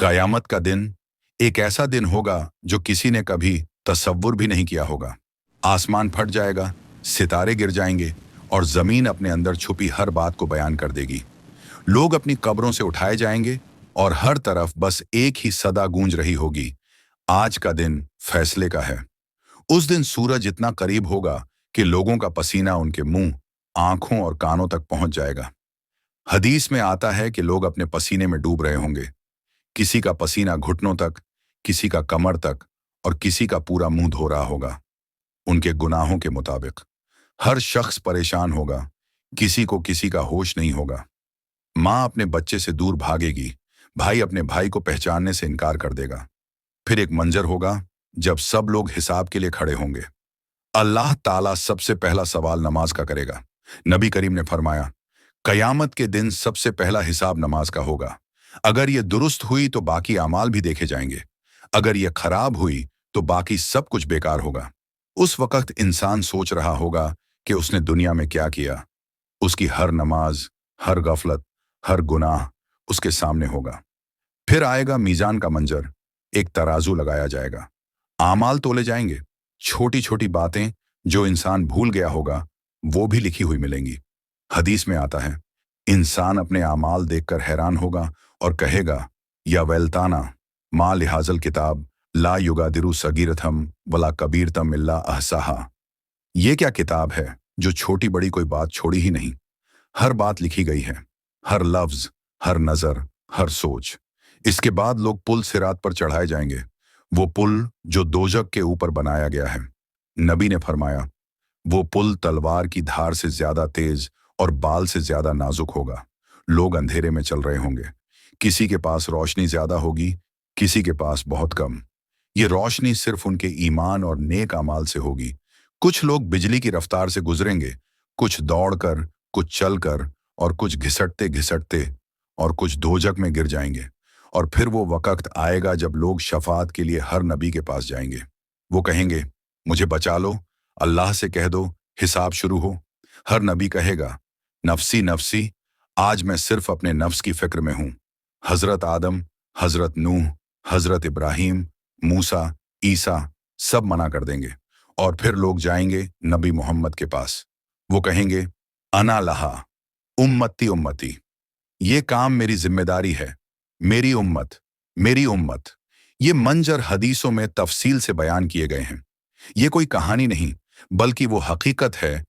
कयामत का दिन एक ऐसा दिन होगा जो किसी ने कभी तसव्वुर भी नहीं किया होगा। आसमान फट जाएगा, सितारे गिर जाएंगे और जमीन अपने अंदर छुपी हर बात को बयान कर देगी। लोग अपनी कब्रों से उठाए जाएंगे और हर तरफ बस एक ही सदा गूंज रही होगी, आज का दिन फैसले का है। उस दिन सूरज इतना करीब होगा कि लोगों का पसीना उनके मुंह, आंखों और कानों तक पहुंच जाएगा। हदीस में आता है कि लोग अपने पसीने में डूब रहे होंगे। किसी का पसीना घुटनों तक, किसी का कमर तक और किसी का पूरा मुंह धो रहा होगा उनके गुनाहों के मुताबिक। हर शख्स परेशान होगा, किसी को किसी का होश नहीं होगा। माँ अपने बच्चे से दूर भागेगी, भाई अपने भाई को पहचानने से इनकार कर देगा। फिर एक मंजर होगा जब सब लोग हिसाब के लिए खड़े होंगे। अल्लाह ताला सबसे पहला सवाल नमाज का करेगा। नबी करीम ने फरमाया, कयामत के दिन सबसे पहला हिसाब नमाज का होगा। अगर ये दुरुस्त हुई तो बाकी अमाल भी देखे जाएंगे, अगर ये खराब हुई तो बाकी सब कुछ बेकार होगा। उस वक्त इंसान सोच रहा होगा कि उसने दुनिया में क्या किया। उसकी हर नमाज, हर गफलत, हर गुनाह उसके सामने होगा। फिर आएगा मीजान का मंजर। एक तराजू लगाया जाएगा, आमाल तोले जाएंगे। छोटी छोटी बातें जो इंसान भूल गया होगा वो भी लिखी हुई मिलेंगी। हदीस में आता है, इंसान अपने आमाल देखकर हैरान होगा और कहेगा, या वैलताना मा लिहाजल किताब ला युगादिरु सगीरतम वला कबीरतम इल्ला अहसाहा। ये क्या किताब है जो छोटी बड़ी कोई बात छोड़ी ही नहीं। हर बात लिखी गई है, हर लफ्ज, हर नजर, हर सोच। इसके बाद लोग पुल सिरात पर चढ़ाए जाएंगे, वो पुल जो दोजक के ऊपर बनाया गया है। नबी ने फरमाया, वो पुल तलवार की धार से ज्यादा तेज और बाल से ज्यादा नाजुक होगा। लोग अंधेरे में चल रहे होंगे, किसी के पास रोशनी ज्यादा होगी, किसी के पास बहुत कम। ये रोशनी सिर्फ उनके ईमान और नेक अमाल से होगी। कुछ लोग बिजली की रफ्तार से गुजरेंगे, कुछ दौड़कर, कुछ चलकर और कुछ घिसटते घिसटते और कुछ दोजक में गिर जाएंगे। और फिर वो वक्त आएगा जब लोग शफात के लिए हर नबी के पास जाएंगे। वो कहेंगे, मुझे बचा लो, अल्लाह से कह दो हिसाब शुरू हो। हर नबी कहेगा, नफसी नफसी, आज मैं सिर्फ अपने नफ्स की फिक्र में हूं। हजरत आदम, हजरत नूह, हजरत इब्राहिम, मूसा, ईसा सब मना कर देंगे। और फिर लोग जाएंगे नबी मोहम्मद के पास। वो कहेंगे, अना लहा, उम्मती उम्मती, ये काम मेरी जिम्मेदारी है, मेरी उम्मत, मेरी उम्मत। ये मंजर हदीसों में तफसील से बयान किए गए हैं। ये कोई कहानी नहीं, बल्कि वो हकीकत है